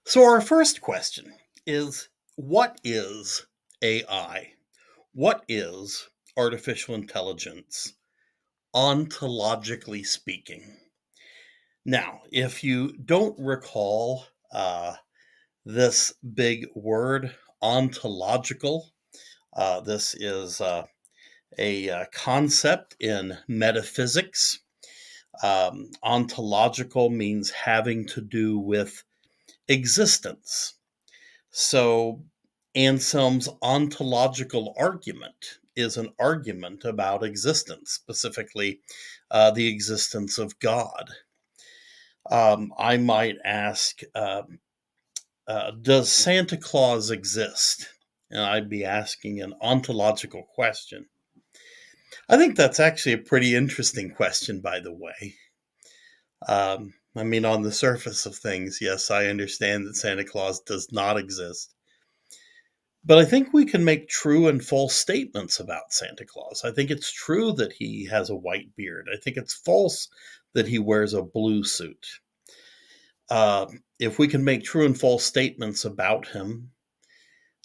So, our first question is, what is AI? What is artificial intelligence, ontologically speaking? Now, if you don't recall this big word, ontological, this is a concept in metaphysics. Ontological means having to do with existence. So, Anselm's ontological argument is an argument about existence, specifically the existence of God. I might ask, does Santa Claus exist? And I'd be asking an ontological question. I think that's actually a pretty interesting question, by the way. I mean, on the surface of things, yes, I understand that Santa Claus does not exist. But I think we can make true and false statements about Santa Claus. I think it's true that he has a white beard. I think it's false that he wears a blue suit. If we can make true and false statements about him,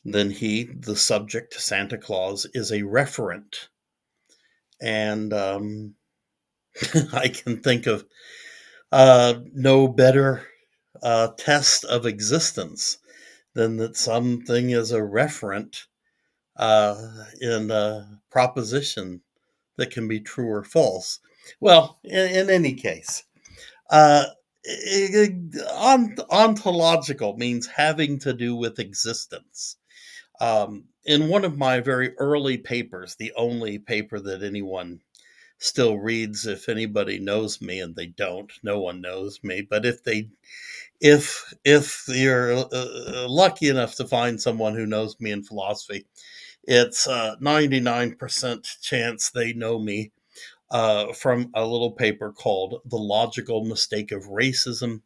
then he, the subject, Santa Claus, is a referent. And I can think of no better test of existence than that something is a referent in a proposition that can be true or false. Well, in any case, uh, ontological means having to do with existence. In one of my very early papers, the only paper that anyone still reads, if anybody knows me, and they don't, no one knows me, but if you're lucky enough to find someone who knows me in philosophy, it's a 99% chance they know me from a little paper called "The Logical Mistake of Racism"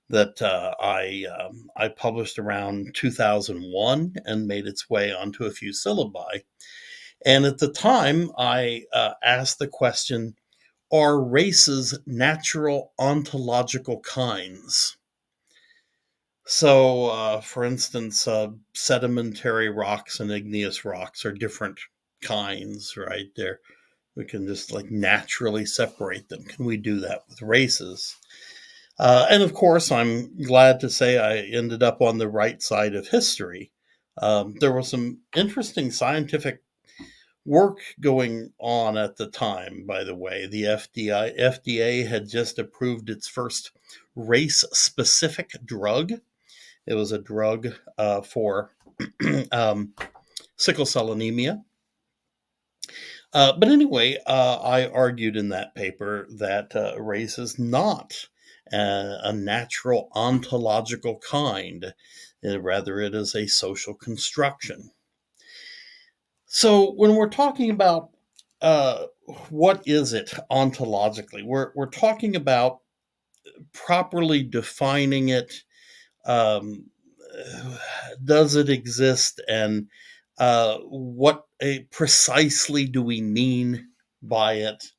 that I published around 2001 and made its way onto a few syllabi. And at the time, I asked the question: are races natural ontological kinds? So, for instance, sedimentary rocks and igneous rocks are different kinds, right? We can just like naturally separate them. Can we do that with races? And of course, I'm glad to say I ended up on the right side of history. There was some interesting scientific work going on at the time, by the way. The FDA had just approved its first race specific drug. It was a drug for um, sickle cell anemia. But anyway, I argued in that paper that race is not a natural ontological kind. Rather, it is a social construction. So when we're talking about uh, what is it ontologically, we're talking about properly defining it. Um, does it exist, and what precisely do we mean by it?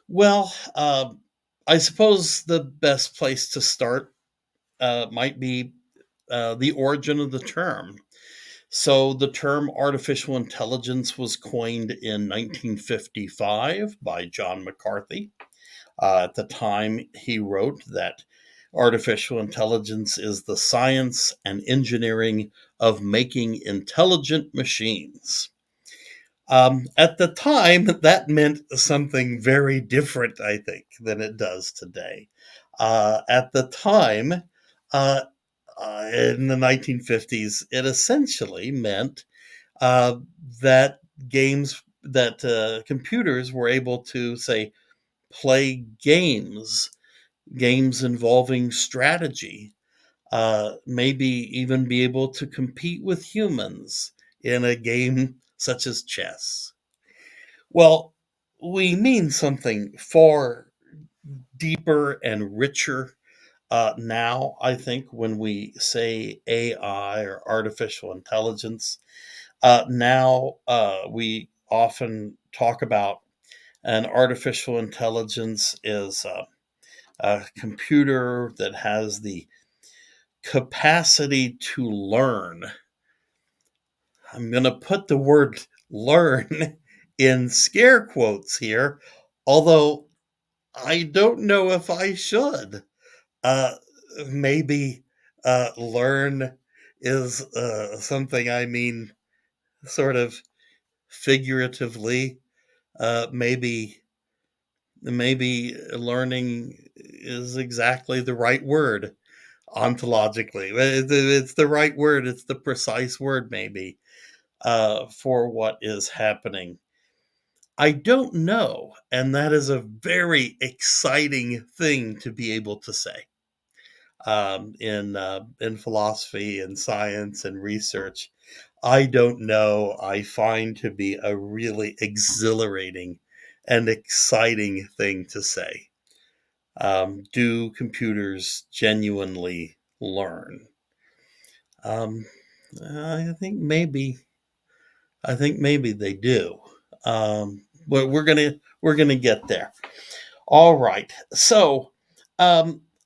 Well, I suppose the best place to start might be the origin of the term. So, the term artificial intelligence was coined in 1955 by John McCarthy. At the time, he wrote that artificial intelligence is the science and engineering of making intelligent machines. At the time, that meant something very different, I think, than it does today. At the time, uh, in the 1950s, it essentially meant uh, that computers were able to, say, play games involving strategy, maybe even be able to compete with humans in a game such as chess. Well, we mean something far deeper and richer now, I think, when we say AI or artificial intelligence. Now, we often talk about an artificial intelligence is a computer that has the capacity to learn. I'm going to put the word learn in scare quotes here, although I don't know if I should. Uh, Maybe learn is something I mean sort of figuratively. Maybe learning is exactly the right word ontologically. It's the right word. It's the precise word, maybe, for what is happening. I don't know, and that is a very exciting thing to be able to say in philosophy and science and research. I don't know. I find to be a really exhilarating and exciting thing to say. Do computers genuinely learn? Um, I think maybe. I think maybe they do. But we're gonna get there. All right. So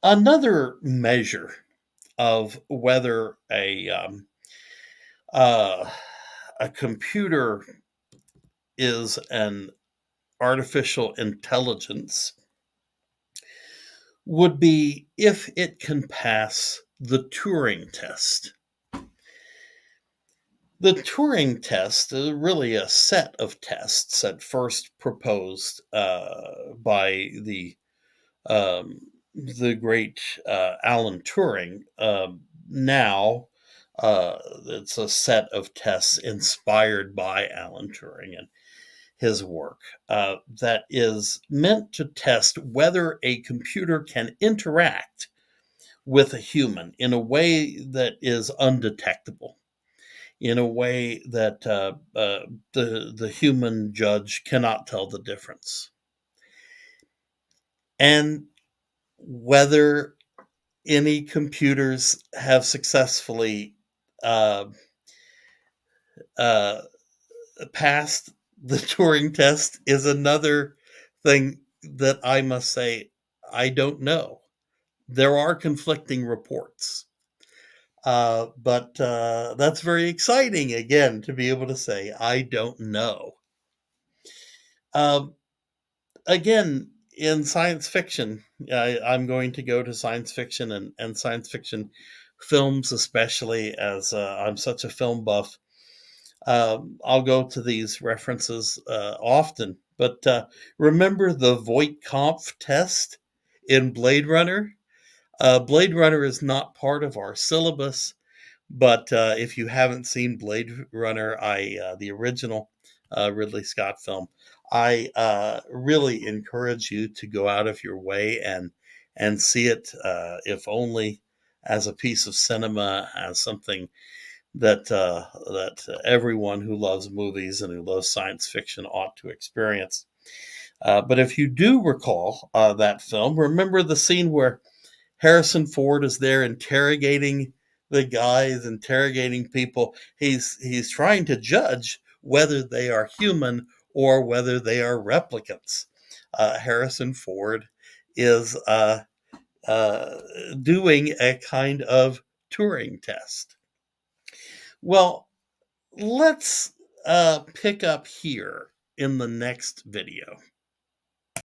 another measure of whether uh, a computer is an artificial intelligence would be if it can pass the Turing test. The Turing test is really a set of tests at first proposed by the great Alan Turing. Now it's a set of tests inspired by Alan Turing and his work that is meant to test whether a computer can interact with a human in a way that is undetectable, in a way that the human judge cannot tell the difference, and whether any computers have successfully uh, uh, passed the Turing test is another thing that I must say I don't know. There are conflicting reports, but that's very exciting again to be able to say I don't know. Um, Again, in science fiction, I'm going to go to science fiction and science fiction films, especially as I'm such a film buff. I'll go to these references often, but remember the Voight-Kampff test in Blade Runner? Blade Runner is not part of our syllabus, but if you haven't seen Blade Runner, the original Ridley Scott film, I really encourage you to go out of your way and see it, if only as a piece of cinema, as something that everyone who loves movies and who loves science fiction ought to experience. But if you do recall that film, remember the scene where Harrison Ford is there interrogating the guys, interrogating people. He's trying to judge whether they are human or whether they are replicants. Harrison Ford is uh, doing a kind of Turing test. Well, let's pick up here in the next video.